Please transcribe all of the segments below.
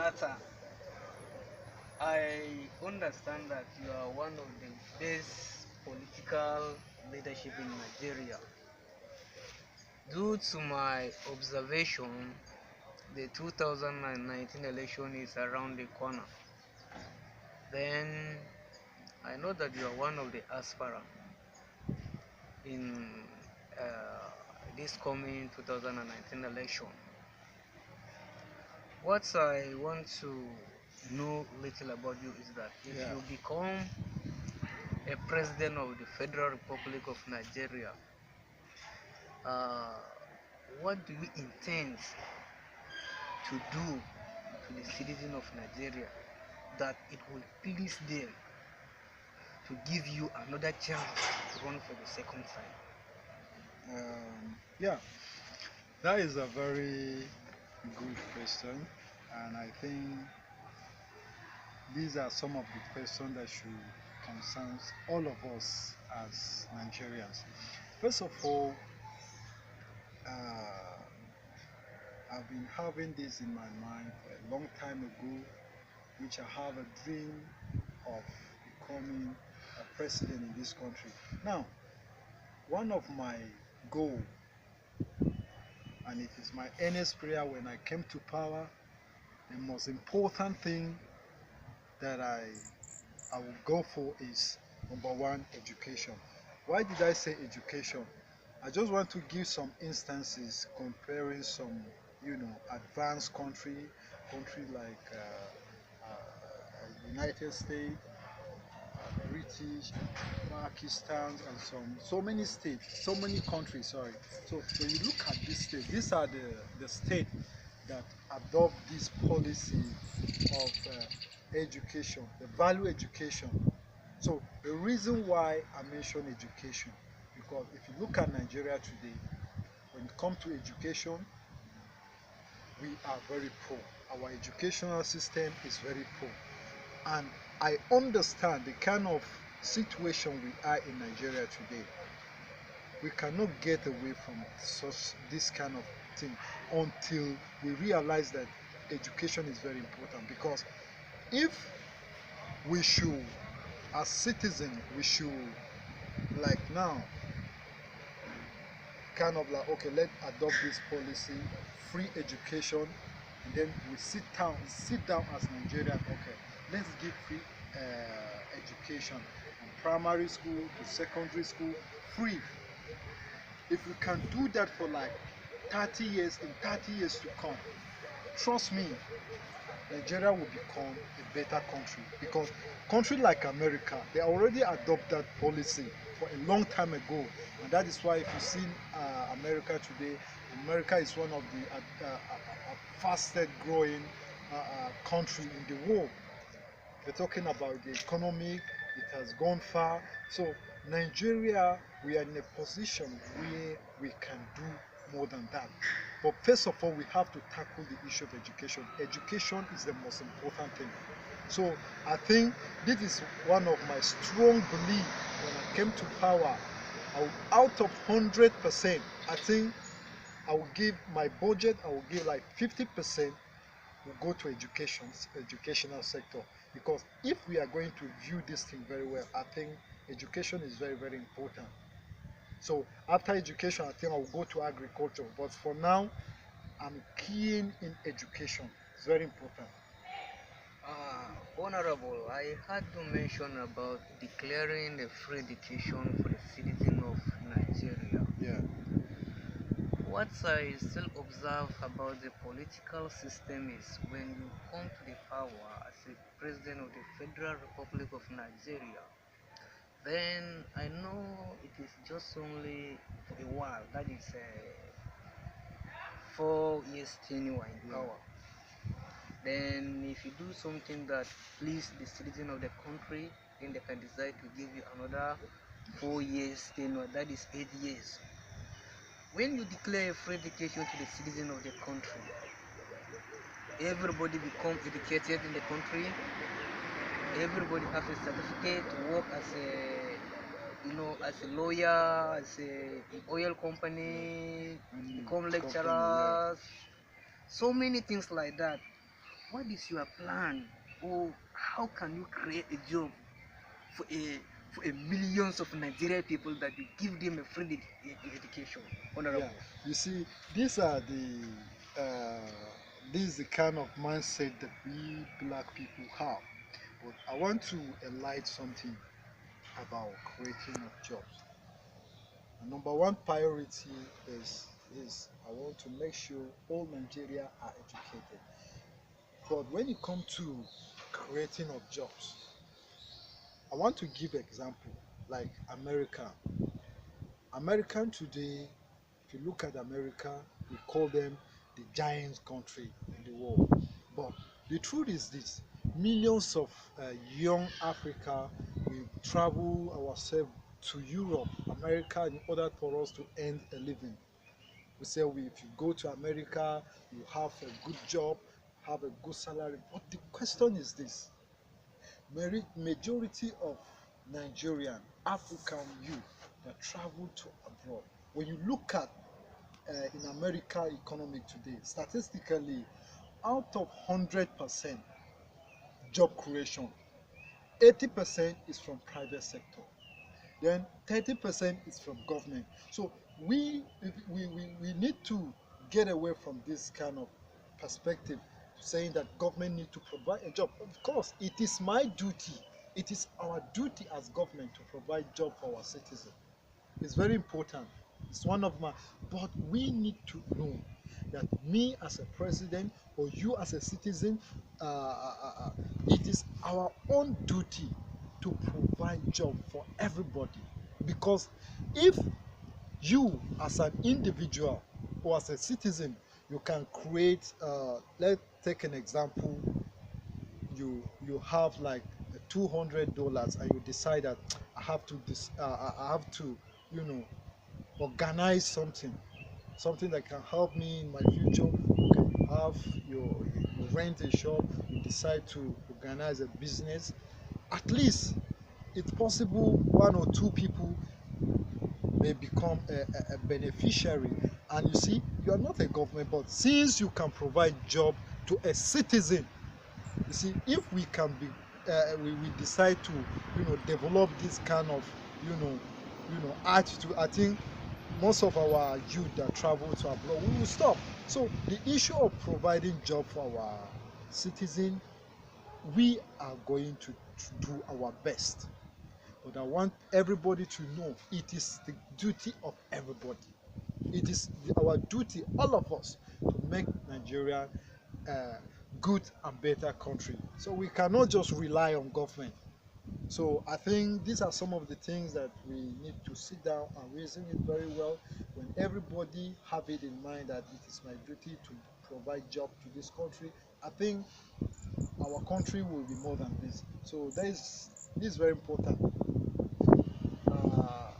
Natta, I understand that you are one of the best political leadership in Nigeria. Due to my observation, the 2019 election is around the corner. Then I know that you are one of the aspirants in this coming 2019 election. What I want to know little about you is that if you become a president of the Federal Republic of Nigeria, uh, what do you intend to do to the citizen of Nigeria that it will please them to give you another chance to run for the second time? Yeah, that is a very good question, and I think these are some of the questions that should concern all of us as Nigerians. First of all, uh, I've been having this in my mind for a long time ago, which I have a dream of becoming a president in this country. Now, one of my goals, and it is my earnest prayer when I came to power, the most important thing that I will go for is number one, education. Why did I say education? I just want to give some instances comparing some, advanced country like United States, British, Pakistan, and so many states, so many countries. Sorry. So when you look at these states, these are the states that adopt this policy of education, the value education. So the reason why I mention education, because if you look at Nigeria today, when it comes to education, we are very poor. Our educational system is very poor. And I understand the kind of situation we are in Nigeria today. We cannot get away from this kind of thing until we realize that education is very important. Because if we should, as citizens, we should, like now, kind of like, okay, let's adopt this policy, free education, and then we sit down as Nigerian, okay, let's give free education from primary school to secondary school, free. If we can do that for like 30 years, in 30 years to come, trust me, Nigeria will become a better country, because country like America, they already adopt that policy for a long time ago, and that is why if you see America today, America is one of the fastest growing country in the world. We're talking about the economic, it has gone far. So Nigeria, we are in a position where we can do more than that. But first of all, we have to tackle the issue of education. Education is the most important thing. So I think this is one of my strong beliefs when I came to power. Out of 100%, I think I will give my budget, I will give like 50% will go to educational sector, because if we are going to view this thing very well, I think education is very, very important. So after education, I think I will go to agriculture, but for now I'm keen in education. It's very important. Honorable, I had to mention about declaring a free education for the citizen of Nigeria. Yeah. What I still observe about the political system is when you come to the power as a president of the Federal Republic of Nigeria, then I know it is just only for a while, that is 4 years tenure in power. Then if you do something that please the citizen of the country, then they can decide to give you another 4 years tenure, that is 8 years. When you declare a free education to the citizen of the country, everybody become educated in the country, everybody has a certificate to work as a lawyer, as a oil company, become lecturers, so many things like that. what is your plan, or how can you create a job for a millions of Nigerian people that you give them a free education, honorable? Yeah, you see, these are the this is the kind of mindset that we black people have. But I want to enlighten something about creating of jobs. And number one priority is I want to make sure all Nigeria are educated. But when it comes to creating of jobs, I want to give example like America. American today, if you look at America, we call them the giant country in the world. But the truth is this: millions of young Africa will travel ourselves to Europe, America, in order for us to earn a living. We say if you go to America, you have a good job, have a good salary. But the question is this: majority of Nigerian African youth that travel to abroad. When you look at in America economy today, statistically, out of 100% job creation, 80% is from private sector. Then 30% is from government. So we need to get away from this kind of perspective, saying that government need to provide a job. Of course, it is my duty. It is our duty as government to provide job for our citizens. It's very important. It's one of my. But we need to know that me as a president or you as a citizen, it is our own duty to provide job for everybody. Because if you as an individual or as a citizen, you can create. Let's take an example. You have like $200 and you decide that I have to I have to you know organize something that can help me in my future. You can have you rent a shop, you decide to organize a business. At least it's possible one or two people may become a beneficiary. And you see, you are not a government, but since you can provide job to a citizen, you see, if we can be we decide to develop this kind of attitude, I think most of our youth that travel to abroad we will stop. So the issue of providing job for our citizen, we are going to do our best. But I want everybody to know it is the duty of everybody. It is our duty, all of us, to make Nigeria a good and better country. So we cannot just rely on government. So I think these are some of the things that we need to sit down and reason it very well. When everybody have it in mind that it is my duty to provide job to this country, I think our country will be more than this. So this is very important. Uh,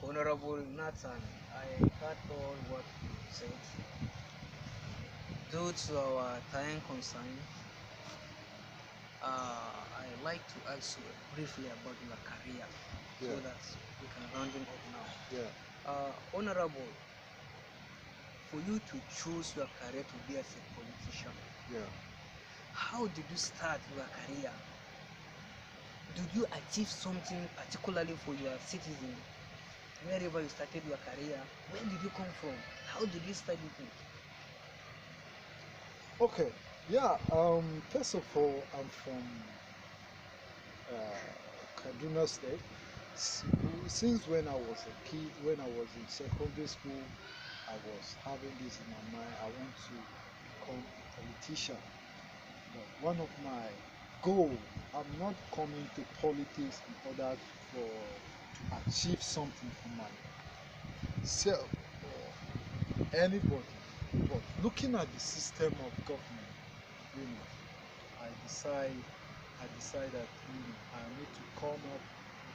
Honorable Nathan, I heard all what you said. Due to our time constraint, I like to ask you briefly about your career Yeah, so that we can round it up now. yeah, Honorable, for you to choose your career to be as a politician, yeah. how did you start your career? Did you achieve something particularly for your citizen wherever you started your career? Where did you come from? How did you start it? Okay, yeah. First of all, I'm from Kaduna State. S- Since when I was a kid, when I was in secondary school, I was having this in my mind. I want to become a politician. But one of my goal, I'm not coming to politics in order for to achieve something for myself or anybody. But looking at the system of government, you know, I decide I decide that I need to come up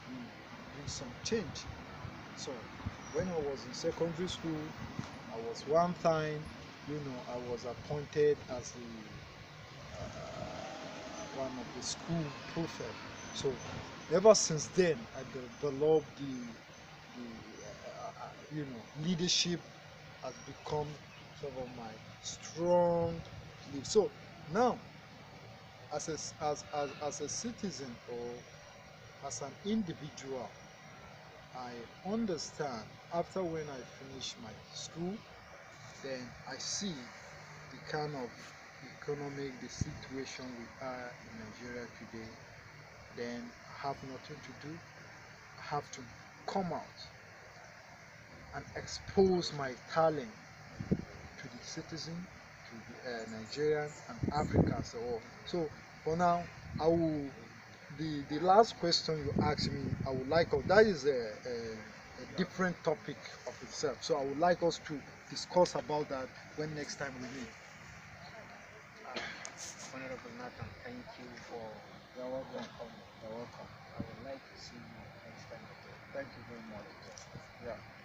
and bring some change. So when I was in secondary school, I was one time, I was appointed as one of the school prefect. So ever since then, I developed leadership has become sort of my strong lead. So now as a citizen or as an individual, I understand after when I finish my school, then I see the kind of economic, the situation we are in Nigeria today, then I have nothing to do. I have to come out and expose my talent to the citizen, to the Nigerian and Africa as a whole. So for now, I will. The last question you asked me, I would like that is a different topic of itself. So I would like us to discuss about that when next time we meet. Honorable Nathan, thank you for You're welcome. your comment. You're welcome. I would like to see you next time again. Thank you very much. Yeah.